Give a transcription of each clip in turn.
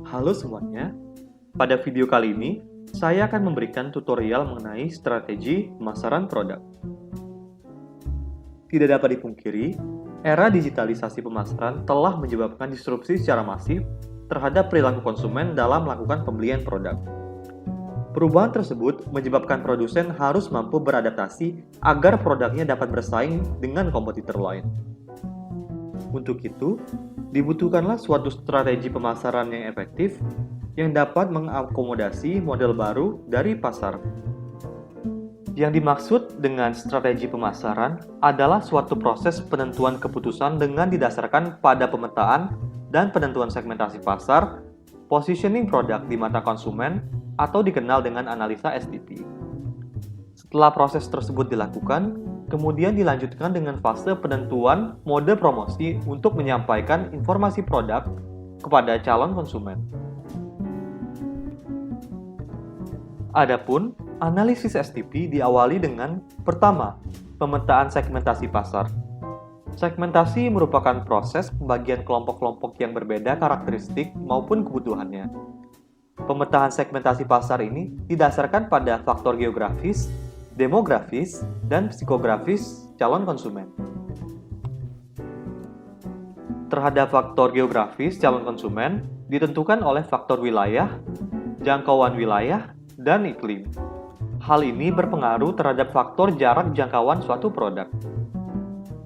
Halo semuanya, pada video kali ini saya akan memberikan tutorial mengenai strategi pemasaran produk. Tidak dapat dipungkiri, era digitalisasi pemasaran telah menyebabkan disrupsi secara masif terhadap perilaku konsumen dalam melakukan pembelian produk. Perubahan tersebut menyebabkan produsen harus mampu beradaptasi agar produknya dapat bersaing dengan kompetitor lain. Untuk itu, dibutuhkanlah suatu strategi pemasaran yang efektif yang dapat mengakomodasi model baru dari pasar. Yang dimaksud dengan strategi pemasaran adalah suatu proses penentuan keputusan dengan didasarkan pada pemetaan dan penentuan segmentasi pasar, positioning produk di mata konsumen, atau dikenal dengan analisa STP. Setelah proses tersebut dilakukan, kemudian dilanjutkan dengan fase penentuan mode promosi untuk menyampaikan informasi produk kepada calon konsumen. Adapun, analisis STP diawali dengan pertama, pemetaan segmentasi pasar. Segmentasi merupakan proses pembagian kelompok-kelompok yang berbeda karakteristik maupun kebutuhannya. Pemetaan segmentasi pasar ini didasarkan pada faktor geografis, demografis, dan psikografis calon konsumen. Terhadap faktor geografis calon konsumen ditentukan oleh faktor wilayah, jangkauan wilayah, dan iklim. Hal ini berpengaruh terhadap faktor jarak jangkauan suatu produk.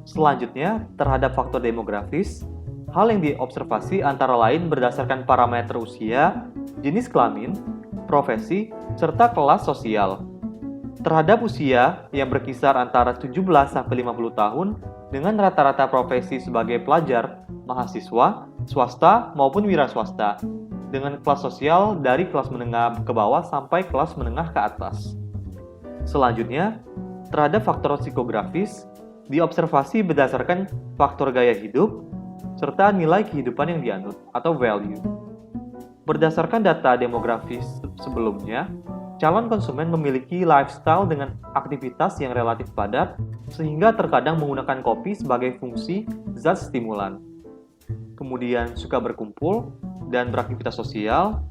Selanjutnya, terhadap faktor demografis, hal yang diobservasi antara lain berdasarkan parameter usia, jenis kelamin, profesi, serta kelas sosial. Terhadap usia yang berkisar antara 17-50 tahun dengan rata-rata profesi sebagai pelajar, mahasiswa, swasta maupun wira swasta, dengan kelas sosial dari kelas menengah ke bawah sampai kelas menengah ke atas. Selanjutnya, terhadap faktor psikografis, diobservasi berdasarkan faktor gaya hidup, serta nilai kehidupan yang dianut atau value. Berdasarkan data demografis sebelumnya, calon konsumen memiliki lifestyle dengan aktivitas yang relatif padat, sehingga terkadang menggunakan kopi sebagai fungsi zat stimulan. Kemudian suka berkumpul dan beraktivitas sosial,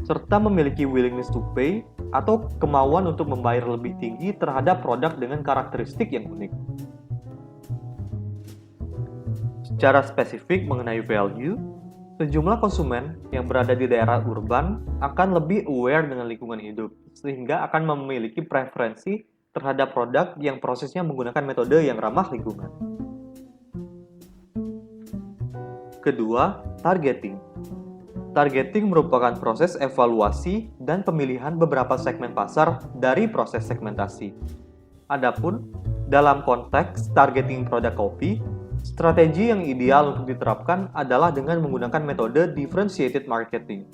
serta memiliki willingness to pay atau kemauan untuk membayar lebih tinggi terhadap produk dengan karakteristik yang unik. Secara spesifik mengenai value, sejumlah konsumen yang berada di daerah urban akan lebih aware dengan lingkungan hidup, sehingga akan memiliki preferensi terhadap produk yang prosesnya menggunakan metode yang ramah lingkungan. Kedua, targeting. Targeting merupakan proses evaluasi dan pemilihan beberapa segmen pasar dari proses segmentasi. Adapun, dalam konteks targeting produk kopi, strategi yang ideal untuk diterapkan adalah dengan menggunakan metode differentiated marketing.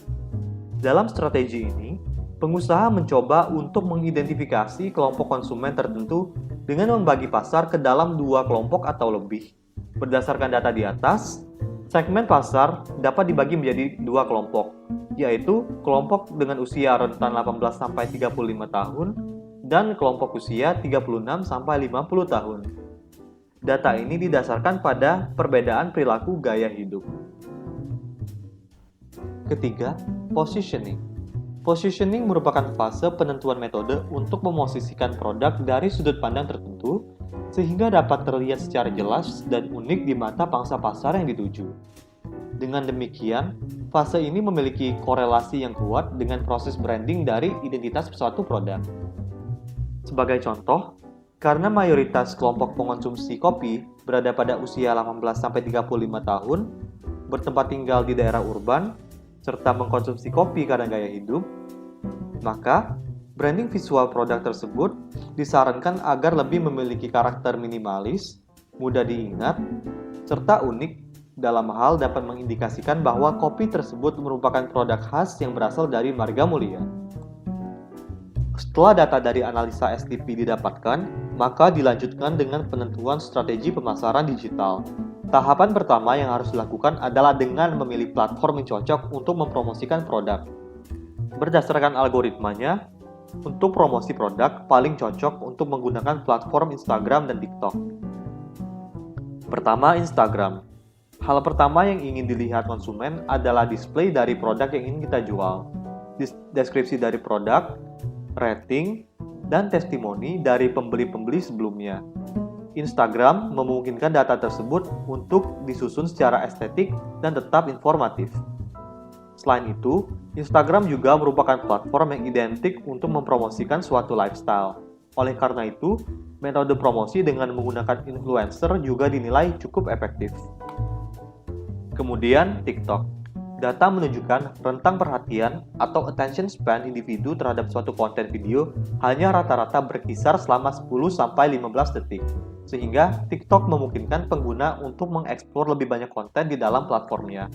Dalam strategi ini, pengusaha mencoba untuk mengidentifikasi kelompok konsumen tertentu dengan membagi pasar ke dalam dua kelompok atau lebih. Berdasarkan data di atas, segmen pasar dapat dibagi menjadi dua kelompok, yaitu kelompok dengan usia rentan 18-35 tahun dan kelompok usia 36-50 tahun. Data ini didasarkan pada perbedaan perilaku gaya hidup. Ketiga, positioning. Positioning merupakan fase penentuan metode untuk memosisikan produk dari sudut pandang tertentu sehingga dapat terlihat secara jelas dan unik di mata pangsa pasar yang dituju. Dengan demikian, fase ini memiliki korelasi yang kuat dengan proses branding dari identitas suatu produk. Sebagai contoh, karena mayoritas kelompok pengonsumsi kopi berada pada usia 18-35 tahun, bertempat tinggal di daerah urban, serta mengkonsumsi kopi karena gaya hidup, maka branding visual produk tersebut disarankan agar lebih memiliki karakter minimalis, mudah diingat, serta unik dalam hal dapat mengindikasikan bahwa kopi tersebut merupakan produk khas yang berasal dari marga mulia. Setelah data dari analisa STP didapatkan, maka dilanjutkan dengan penentuan strategi pemasaran digital. Tahapan pertama yang harus dilakukan adalah dengan memilih platform yang cocok untuk mempromosikan produk. Berdasarkan algoritmanya, untuk promosi produk paling cocok untuk menggunakan platform Instagram dan TikTok. Pertama, Instagram. Hal pertama yang ingin dilihat konsumen adalah display dari produk yang ingin kita jual, deskripsi dari produk, rating, dan testimoni dari pembeli-pembeli sebelumnya. Instagram memungkinkan data tersebut untuk disusun secara estetik dan tetap informatif. Selain itu, Instagram juga merupakan platform yang identik untuk mempromosikan suatu lifestyle. Oleh karena itu, metode promosi dengan menggunakan influencer juga dinilai cukup efektif. Kemudian, TikTok. Data menunjukkan rentang perhatian atau attention span individu terhadap suatu konten video hanya rata-rata berkisar selama 10-15 detik. Sehingga TikTok memungkinkan pengguna untuk mengeksplor lebih banyak konten di dalam platformnya.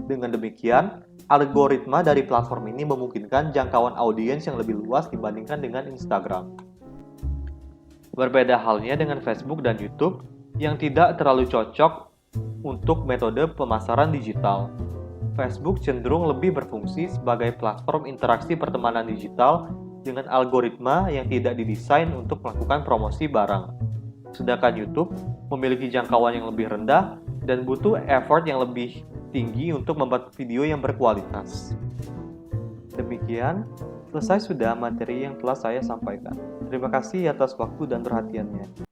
Dengan demikian, algoritma dari platform ini memungkinkan jangkauan audiens yang lebih luas dibandingkan dengan Instagram. Berbeda halnya dengan Facebook dan YouTube yang tidak terlalu cocok untuk metode pemasaran digital. Facebook cenderung lebih berfungsi sebagai platform interaksi pertemanan digital dengan algoritma yang tidak didesain untuk melakukan promosi barang. Sedangkan YouTube memiliki jangkauan yang lebih rendah dan butuh effort yang lebih tinggi untuk membuat video yang berkualitas. Demikian, selesai sudah materi yang telah saya sampaikan. Terima kasih atas waktu dan perhatiannya.